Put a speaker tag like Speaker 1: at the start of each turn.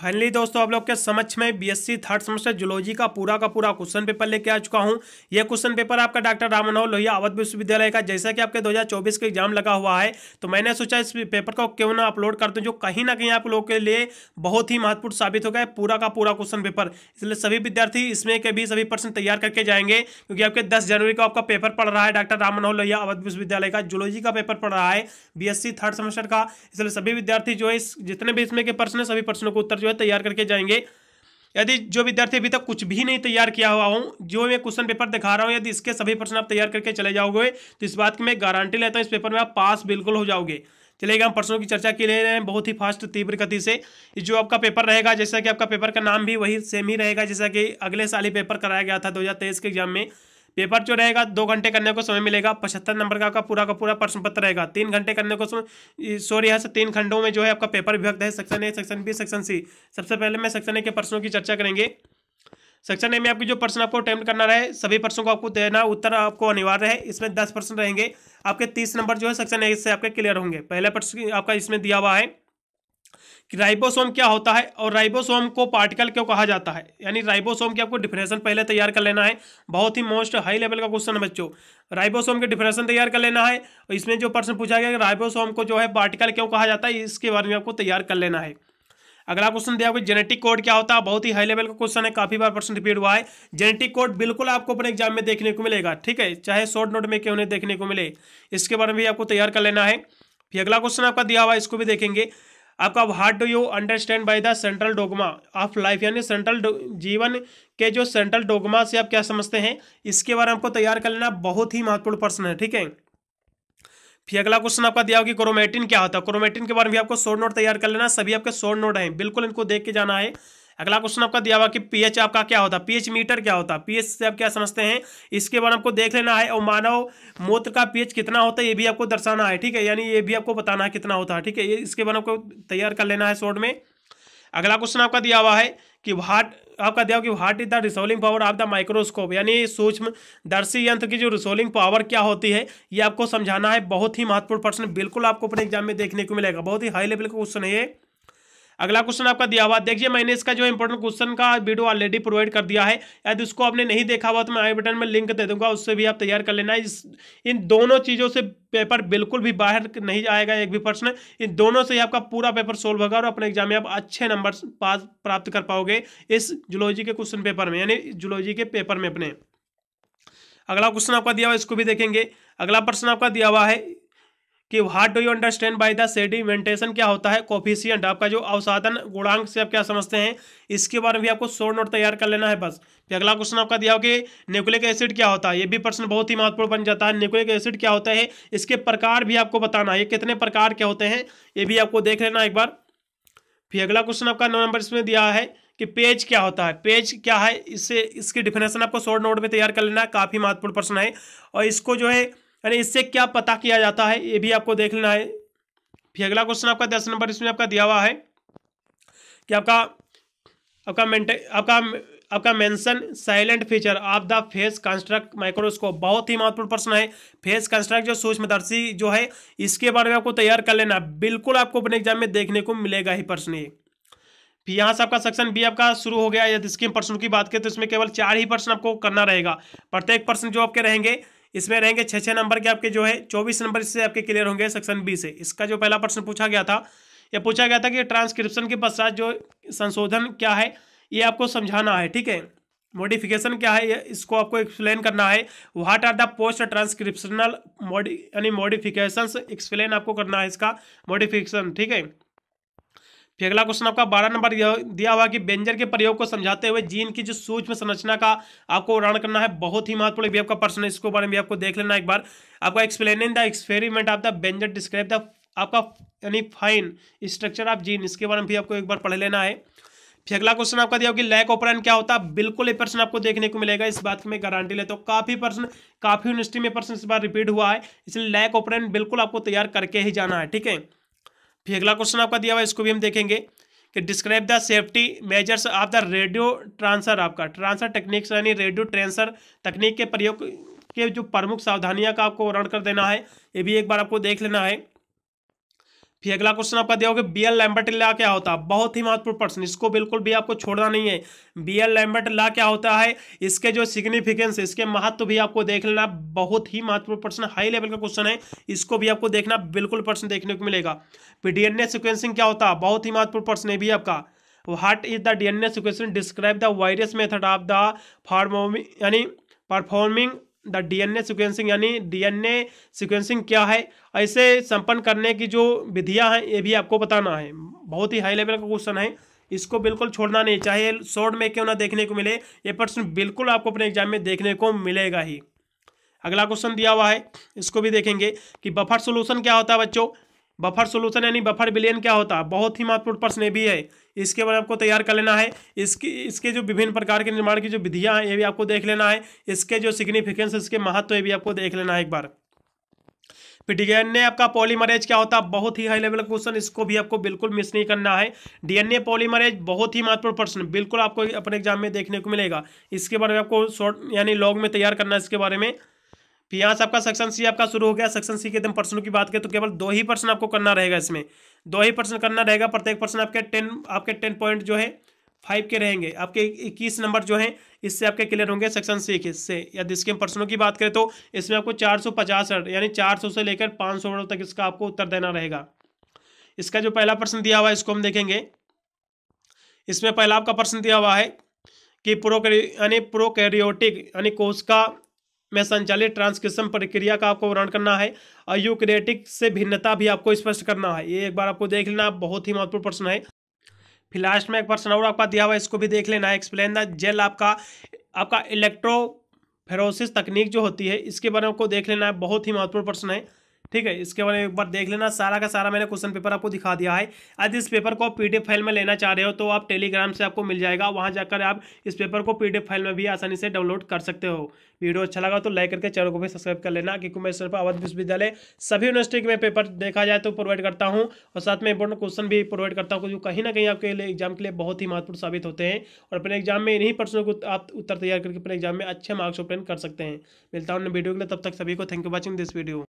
Speaker 1: Finally दोस्तों आप लोग के समक्ष में बीएससी थर्ड सेमेस्टर जूलॉजी का पूरा क्वेश्चन पेपर लेके आ चुका हूं। यह क्वेश्चन पेपर आपका डॉक्टर राम मनोहर लोहिया अवध विश्वविद्यालय का, जैसा कि आपके 2024 का एग्जाम लगा हुआ है, तो मैंने सोचा इस पेपर को क्यों ना अपलोड कर दूं, जो कहीं ना कहीं आप लोगों के लिए बहुत ही महत्वपूर्ण साबित होगा पूरा का पूरा क्वेश्चन पेपर। इसलिए सभी विद्यार्थी इसमें के भी सभी प्रश्न तैयार करके जाएंगे, क्योंकि आपके 10 जनवरी को आपका पेपर पढ़ रहा है डॉक्टर राम मनोहर लोहिया अवध विश्वविद्यालय का जूलॉजी का पेपर पढ़ रहा है बीएससी थर्ड सेमेस्टर का। इसलिए सभी विद्यार्थी जो है जितने भी इसमें के प्रश्न है सभी प्रश्नों को उत्तर जो है तैयार करके जाएंगे। यदि जो विद्यार्थी अभी तक कुछ भी नहीं तैयार किया हुआ हूं, जो मैं क्वेश्चन पेपर दिखा रहा हूं, यदि इसके सभी प्रश्न आप तैयार करके चले जाओगे तो इस बात की मैं गारंटी लेता हूं इस पेपर में आप पास बिल्कुल हो जाओगे। चलिएगा हम प्रश्नों की चर्चा के लिए बहुत ही फास्ट तीव्र गति से। जो आपका पेपर रहेगा, जैसा कि आपका पेपर का नाम भी वही सेम ही रहेगा जैसा कि अगले साल ही पेपर कराया गया था 2023 के एग्जाम में। पेपर जो रहेगा 2 घंटे करने को समय मिलेगा, 75 नंबर का पूरा प्रश्न पत्र रहेगा। 3 घंटे करने को सॉरी यहाँ से 3 खंडों में जो है आपका पेपर विभक्त है, section A, section B, section C. सबसे पहले मैं सेक्शन ए के प्रश्नों की चर्चा करेंगे। सेक्शन ए में आपकी जो प्रश्न आपको अटेम्प्ट करना रहे, सभी प्रश्नों को आपको देना, उत्तर आपको अनिवार्य है। इसमें 10 प्रश्न रहेंगे, आपके 30 नंबर जो है सेक्शन ए से आपके क्लियर होंगे। पहला प्रश्न आपका इसमें दिया हुआ है कि राइबोसोम क्या होता है और राइबोसोम को पार्टिकल क्यों कहा जाता है, यानी राइबोसोम की आपको डिफिनेशन पहले तैयार कर लेना है। बहुत ही मोस्ट हाई लेवल का क्वेश्चन है बच्चों, राइबोसोम की डिफिनेशन तैयार कर लेना है। और इसमें जो प्रश्न पूछा गया कि राइबोसोम को जो है पार्टिकल क्यों कहा जाता है, इसके बारे में आपको तैयार कर लेना है। अगला क्वेश्चन दिया हुआ जेनेटिक कोड क्या होता है, बहुत ही हाई लेवल का क्वेश्चन है, काफी बार प्रश्न रिपीट हुआ है। जेनेटिक कोड बिल्कुल आपको अपने एग्जाम में देखने को मिलेगा, ठीक है, चाहे शॉर्ट नोट में क्यों नहीं देखने को मिले, इसके बारे में भी आपको तैयार कर लेना है। फिर अगला क्वेश्चन आपका दिया हुआ है, इसको भी देखेंगे आपका। What do you understand by the central dogma of life, यानी सेंट्रल जीवन के जो सेंट्रल डोगमा से आप क्या समझते हैं, इसके बारे में आपको तैयार कर लेना। बहुत ही महत्वपूर्ण प्रश्न है, ठीक है। फिर अगला क्वेश्चन आपका दिया होगा कि क्रोमेटिन क्या होता है, क्रोमेटिन के बारे में भी आपको शॉर्ट नोट तैयार कर लेना। सभी आपके शॉर्ट नोट हैं, बिल्कुल इनको देख के जाना है। अगला क्वेश्चन आपका दिया हुआ कि पीएच आपका क्या होता है, पीएच मीटर क्या होता है, पीएच से आप क्या समझते हैं, इसके बारे में आपको देख लेना है। और मानव मूत्र का पीएच कितना होता है ये भी आपको दर्शाना है, ठीक है, यानी ये भी आपको बताना है कितना होता है, ठीक है, ये इसके बारे में आपको तैयार कर लेना है शॉर्ट में। अगला क्वेश्चन आपका दिया हुआ है कि आपका दिया हुआ कि what is the resolving power of the microscope, यानी सूक्ष्म दर्शी यंत्र की जो रिसोल्विंग पावर क्या होती है ये आपको समझाना है। बहुत ही महत्वपूर्ण प्रश्न, बिल्कुल आपको अपने एग्जाम में देखने को मिलेगा, बहुत ही हाई लेवल का क्वेश्चन है ये। अगला क्वेश्चन आपका दिया हुआ, देखिए मैंने इसका जो इंपॉर्टेंट क्वेश्चन का वीडियो ऑलरेडी प्रोवाइड कर दिया है, यदि उसको आपने नहीं देखा हुआ तो मैं आई बटन में लिंक दे दूंगा, उससे भी आप तैयार कर लेना। इन दोनों चीज़ों से पेपर बिल्कुल भी बाहर नहीं आएगा एक भी प्रश्न, इन दोनों से ही आपका पूरा पेपर सोल्व होगा और अपने एग्जाम में आप अच्छे नंबर पास प्राप्त कर पाओगे इस जूलॉजी के क्वेश्चन पेपर में, यानी जूलॉजी के पेपर में अपने। अगला क्वेश्चन आपका दिया हुआ, इसको भी देखेंगे। अगला प्रश्न आपका दिया हुआ है कि what do you understand by the sedimentation, क्या होता है कोफिशिएंट, आपका जो अवसादन गुणांक से आप क्या समझते हैं, इसके बारे में भी आपको शॉर्ट नोट तैयार कर लेना है बस। फिर अगला क्वेश्चन आपका दिया हो कि न्यूक्लिक एसिड क्या होता है, ये भी प्रश्न बहुत ही महत्वपूर्ण बन जाता है। न्यूक्लिक एसिड क्या होता है, इसके प्रकार भी आपको बताना है, ये कितने प्रकार के होते हैं ये भी आपको देख लेना एक बार। फिर अगला क्वेश्चन आपका 9 नंबर इसमें दिया है कि पेज क्या होता है, पेज क्या है, इससे इसकी डिफिनेशन आपको शॉर्ट नोट में तैयार कर लेना है, काफी महत्वपूर्ण प्रश्न है। और इसको जो है यानी इससे क्या पता किया जाता है ये भी आपको देख लेना है। फिर अगला क्वेश्चन आपका 10 नंबर इसमें आपका दिया हुआ है कि आपका mention silent feature of the face construct microscope, बहुत ही महत्वपूर्ण प्रश्न है। फेस कंस्ट्रक्ट जो सूक्ष्मदर्शी जो है इसके बारे में आपको तैयार कर लेना, बिल्कुल आपको अपने एग्जाम में देखने को मिलेगा ही प्रश्न ये। फिर यहाँ से आपका सेक्शन बी आपका शुरू हो गया। यदि इसके प्रश्नों की बात करें तो इसमें केवल 4 ही प्रश्न आपको करना रहेगा। प्रत्येक प्रश्न जो आपके रहेंगे इसमें रहेंगे 6-6 नंबर के, आपके जो है 24 नंबर इससे आपके क्लियर होंगे सेक्शन बी से। इसका जो पहला प्रश्न पूछा गया था, यह पूछा गया था कि ट्रांसक्रिप्शन के पश्चात जो संशोधन क्या है ये आपको समझाना है, ठीक है, मॉडिफिकेशन क्या है इसको आपको एक्सप्लेन करना है। What are the post transcriptional यानी मॉडिफिकेशंस, एक्सप्लेन आपको करना है इसका मॉडिफिकेशन, ठीक है। फिर अगला क्वेश्चन आपका 12 नंबर दिया हुआ कि व्यंजन के प्रयोग को समझाते हुए जीन की जो सूक्ष्म संरचना का आपको वर्णन करना है, बहुत ही महत्वपूर्ण भी आपका प्रश्न है, इसको बारे में आपको देख लेना एक बार। आपका explaining the experiment of the व्यंजन डिस्क्राइब द आपका यानी फाइन स्ट्रक्चर ऑफ जीन, इसके बारे में भी आपको एक बार पढ़ लेना है। फिर अगला क्वेश्चन आपका दिया कि लैक ऑपरेंड क्या होता है, बिल्कुल ये प्रश्न आपको देखने को मिलेगा, इस बात की मैं गारंटी लेता हूँ। काफी यूनिवर्सिटी में प्रश्न इस बार रिपीट हुआ है, इसलिए लैक ऑपरेंड बिल्कुल आपको तैयार करके ही जाना है, ठीक है। फिर अगला क्वेश्चन आपका दिया हुआ इसको भी हम देखेंगे कि describe the safety measures of the radio transfer, आपका ट्रांसफर टेक्निक्स यानी रेडियो ट्रांसफर तकनीक के प्रयोग के जो प्रमुख सावधानियां का आपको वर्णन कर देना है, ये भी एक बार आपको देख लेना है। फिर अगला क्वेश्चन आपका दिया होगा बी एल लैम्बर्ट लॉ क्या होता है। बहुत ही महत्वपूर्ण प्रश्न, इसको बिल्कुल भी आपको छोड़ना नहीं है। बी एल लैम्बर्ट लॉ क्या होता है, इसके जो सिग्निफिकेंस, इसके महत्व भी आपको देख लेना। बहुत ही महत्वपूर्ण प्रश्न, हाई लेवल का क्वेश्चन है, इसको भी आपको देखना, बिल्कुल प्रश्न देखने को मिलेगा। फिर डीएनए सीक्वेंसिंग क्या होता है, बहुत ही महत्वपूर्ण प्रश्न है भी आपका। What is the DNA sequencing, describe the virus method of the फार्मोमिंग यानी परफॉर्मिंग द डीएनए सीक्वेंसिंग, यानी डीएनए सीक्वेंसिंग क्या है, ऐसे संपन्न करने की जो विधियां हैं ये भी आपको बताना है। बहुत ही हाई लेवल का क्वेश्चन है, इसको बिल्कुल छोड़ना नहीं, चाहे शॉर्ट में क्यों ना देखने को मिले, ये प्रश्न बिल्कुल आपको अपने एग्जाम में देखने को मिलेगा ही। अगला क्वेश्चन दिया हुआ है, इसको भी देखेंगे कि बफर सोल्यूशन क्या होता है बच्चों। बफर सोल्यूशन यानी बफर विलयन क्या होता है, बहुत ही महत्वपूर्ण प्रश्न भी है, इसके बारे में आपको तैयार कर लेना है। इसके जो विभिन्न प्रकार के निर्माण की जो विधियां हैं ये भी आपको देख लेना है। इसके जो सिग्निफिकेंस, इसके महत्व ये भी आपको देख लेना है एक बार। फिर डीएनए आपका पॉलीमरेज क्या होता है, बहुत ही हाई लेवल का क्वेश्चन, इसको भी आपको बिल्कुल मिस नहीं करना है। डीएनए पॉलीमरेज बहुत ही महत्वपूर्ण प्रश्न, बिल्कुल आपको अपने एग्जाम में देखने को मिलेगा। इसके बारे में आपको शॉर्ट यानी लॉग में तैयार करना है इसके बारे में। फिर यहाँ से आपका सेक्शन सी आपका शुरू हो गया। सेक्शन सी के एकदम प्रश्नों की बात करें तो केवल 2 ही प्रश्न आपको करना रहेगा, इसमें 2 ही प्रश्न करना रहेगा। प्रत्येक प्रश्न आपके 10 पॉइंट जो है 5 के रहेंगे, आपके 21 नंबर जो है इससे आपके क्लियर होंगे सेक्शन सी के से। यदि इसके प्रश्नों की बात करें तो इसमें आपको 450 यानी 400 से लेकर 500 वर्ड तक इसका आपको उत्तर देना रहेगा। इसका जो पहला प्रश्न दिया हुआ है इसको हम देखेंगे। इसमें पहला आपका प्रश्न दिया हुआ है कि प्रोकैरियोटिक यानी कोशिका में संचालित ट्रांसक्रिप्शन प्रक्रिया का आपको वर्णन करना है। यूकैरियोटिक से भिन्नता भी आपको स्पष्ट करना है, ये एक बार आपको देख लेना, बहुत ही महत्वपूर्ण प्रश्न है। फिर लास्ट में एक प्रश्न और आपका दिया हुआ है, इसको भी देख लेना है। एक्सप्लेन द जेल आपका इलेक्ट्रोफेरोसिस तकनीक जो होती है इसके बारे में आपको देख लेना है, बहुत ही महत्वपूर्ण प्रश्न है। ठीक है, इसके बारे में एक बार देख लेना। सारा का सारा मैंने क्वेश्चन पेपर आपको दिखा दिया है। यदि इस पेपर को आप पीडीएफ फाइल में लेना चाह रहे हो तो आप टेलीग्राम से आपको मिल जाएगा, वहां जाकर आप इस पेपर को पीडीएफ फाइल में भी आसानी से डाउनलोड कर सकते हो। वीडियो अच्छा लगा तो लाइक करके चैनल को भी सब्सक्राइब कर लेना, क्योंकि मैं इस पर अवध विश्वविद्यालय सभी यूनिवर्सिटी में पेपर देखा जाए तो प्रोवाइड करता हूँ, और साथ में इंपॉर्टेंट क्वेश्चन भी प्रोवाइड करता हूँ, जो कहीं ना कहीं आपके लिए एग्जाम के लिए बहुत ही महत्वपूर्ण साबित होते हैं। और अपने एग्जाम में इन्हीं प्रश्नों को आप उत्तर तैयार करके अपने एग्जाम में अच्छे मार्क्स ऑब्टेन कर सकते हैं। मिलता हूँ वीडियो के लिए, तब तक सभी को thank you watching this video.